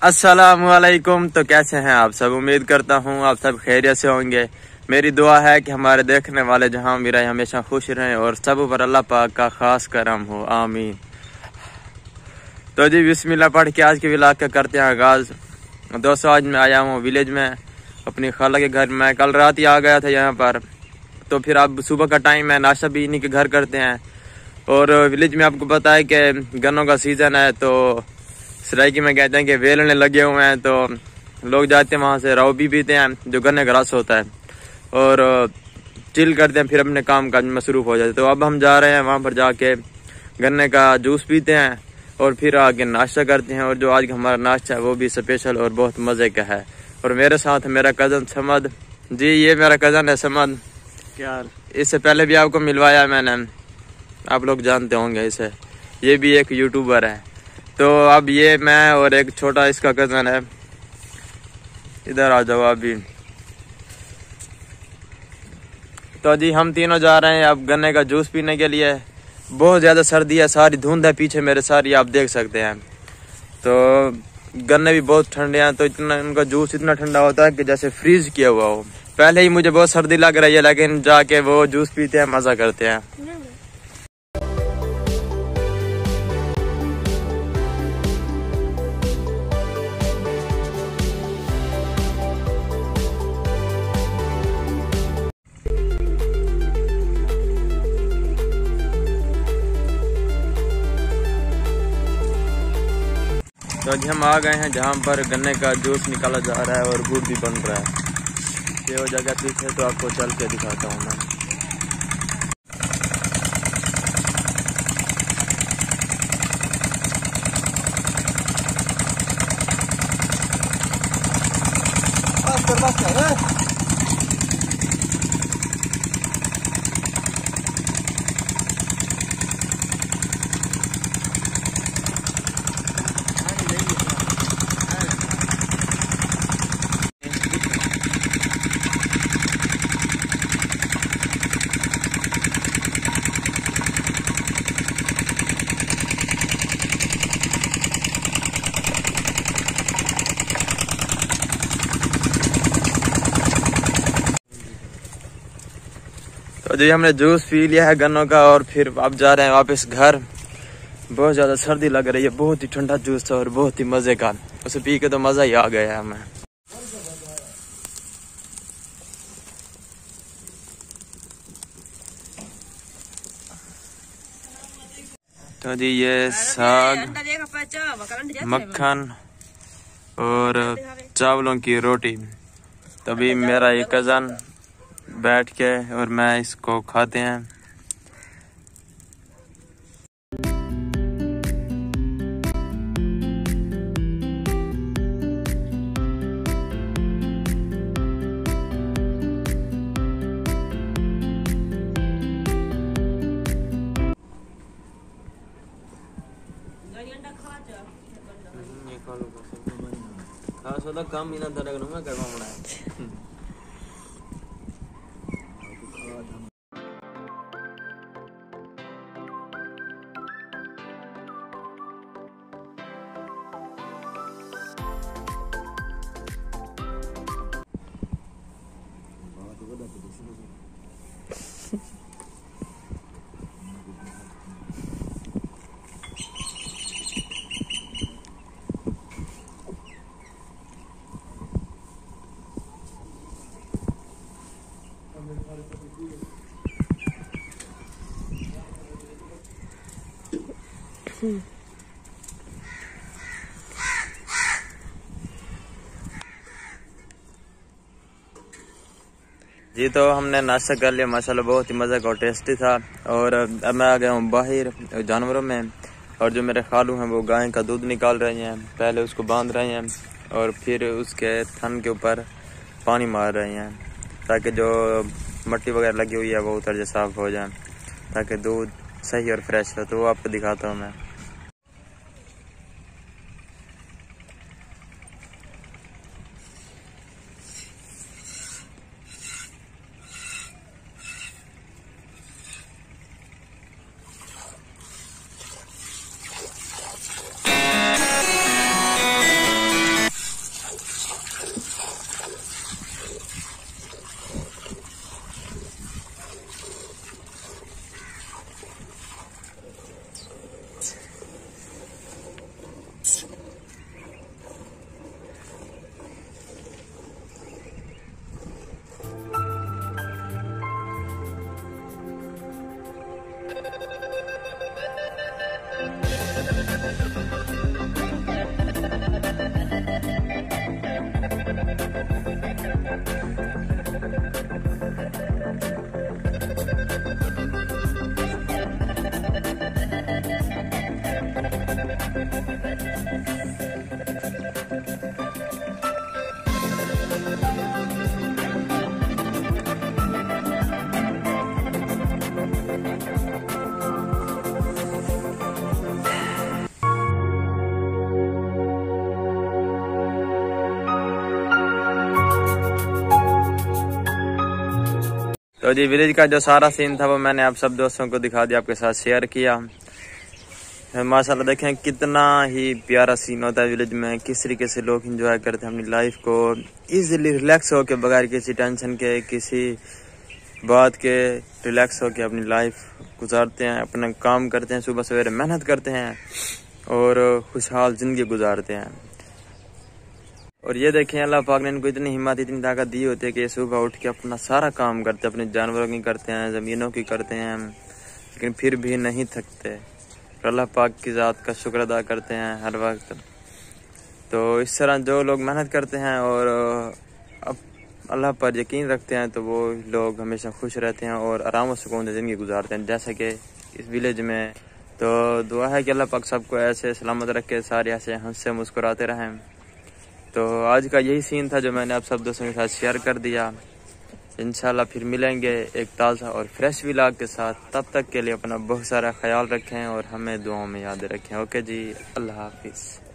अस्सलामुअलैकुम। तो कैसे हैं आप सब? उम्मीद करता हूँ आप सब खैरियत से होंगे। मेरी दुआ है कि हमारे देखने वाले जहाँ भी रहे हमेशा खुश रहें और सब पर अल्लाह पाक का खास करम हो, आमीन। तो जी बिस्मिल्लाह पढ़ के आज के व्लॉग का करते हैं आगाज़। दोस्तों आज मैं आया हूँ विलेज में अपनी खाला के घर में। कल रात ही आ गया था यहाँ पर, तो फिर अब सुबह का टाइम है, नाश्ता भी इन्हीं के घर करते हैं। और विलेज में आपको पता है कि गन्नों का सीज़न है, तो सराइकी में कहते हैं कि वेलने लगे हुए हैं, तो लोग जाते हैं वहाँ से राव भी पीते हैं जो गन्ने का रस होता है और चिल करते हैं, फिर अपने काम काज में मसरूफ़ हो जाते हैं। तो अब हम जा रहे हैं वहाँ पर जाके गन्ने का जूस पीते हैं और फिर आगे नाश्ता करते हैं। और जो आज का हमारा नाश्ता है वो भी स्पेशल और बहुत मज़े का है। और मेरे साथ मेरा कज़न समद जी, ये मेरा कज़न है समद। क्या इससे पहले भी आपको मिलवाया मैंने, आप लोग जानते होंगे इसे, ये भी एक यूट्यूबर है। तो अब ये मैं और एक छोटा इसका कज़न है, इधर आ जाओ अभी। तो जी हम तीनों जा रहे हैं अब गन्ने का जूस पीने के लिए। बहुत ज़्यादा सर्दी है, सारी धुंध है पीछे मेरे, सारी आप देख सकते हैं। तो गन्ने भी बहुत ठंडे हैं, तो इतना उनका जूस इतना ठंडा होता है कि जैसे फ्रीज किया हुआ हो। पहले ही मुझे बहुत सर्दी लग रही है, लेकिन जाके वो जूस पीते हैं, मज़ा करते हैं। तो आज हम आ गए हैं जहाँ पर गन्ने का जूस निकाला जा रहा है और गुड़ भी बन रहा है। ये वो जगह पीछे, तो आपको चल के दिखाता हूँ मैं। तो जी हमने जूस पी लिया है गन्नों का और फिर अब जा रहे हैं वापस घर। बहुत ज़्यादा सर्दी लग रही है, बहुत ही ठंडा जूस था और बहुत ही मज़े का, उसे पी के तो मज़ा ही आ गया है हमें। तो जी ये साग, मक्खन और चावलों की रोटी। तभी मेरा ये कज़न बैठ के और मैं इसको खाते हैं। काम ही ना मैं करवा जी। तो हमने नाश्ता कर लिया माशाल्लाह, बहुत ही मज़ा का और टेस्टी था। और अब मैं आ गया हूँ बाहर जानवरों में, और जो मेरे खालू हैं वो गाय का दूध निकाल रहे हैं। पहले उसको बांध रहे हैं और फिर उसके थन के ऊपर पानी मार रहे हैं ताकि जो मट्टी वगैरह लगी हुई है वो उतर जाए, साफ़ हो जाए, ताकि दूध सही और फ्रेश हो। तो वो आपको दिखाता हूँ मैं। तो जी विलेज का जो सारा सीन था वो मैंने आप सब दोस्तों को दिखा दिया, आपके साथ शेयर किया। माशाल्लाह देखें कितना ही प्यारा सीन होता है विलेज में, किस तरीके से लोग एंजॉय करते हैं अपनी लाइफ को, इजीली रिलैक्स होके, बगैर किसी टेंशन के, किसी बात के, रिलैक्स होके अपनी लाइफ गुजारते हैं, अपना काम करते हैं, सुबह सवेरे मेहनत करते हैं और खुशहाल ज़िंदगी गुजारते हैं। और ये देखें अल्लाह पाक ने इनको इतनी हिम्मत, इतनी ताकत दी होती है कि ये सुबह उठ के अपना सारा काम करते हैं, अपने जानवरों की करते हैं, ज़मीनों की करते हैं, लेकिन फिर भी नहीं थकते। अल्लाह पाक की ज़ात का शुक्र अदा करते हैं हर वक्त। तो इस तरह जो लोग मेहनत करते हैं और अब अल्लाह पर यकीन रखते हैं तो वो लोग हमेशा खुश रहते हैं और आराम और सुकून से ज़िंदगी गुजारते हैं, जैसे कि इस विलेज में। तो दुआ है कि अल्लाह पाक सबको ऐसे सलामत रखे, सारे ऐसे हंसते मुस्कुराते रहें। तो आज का यही सीन था जो मैंने आप सब दोस्तों के साथ शेयर कर दिया। इंशाल्लाह फिर मिलेंगे एक ताज़ा और फ्रेश व्लॉग के साथ। तब तक के लिए अपना बहुत सारा ख्याल रखें और हमें दुआओं में याद रखें। ओके जी, अल्लाह हाफिज़।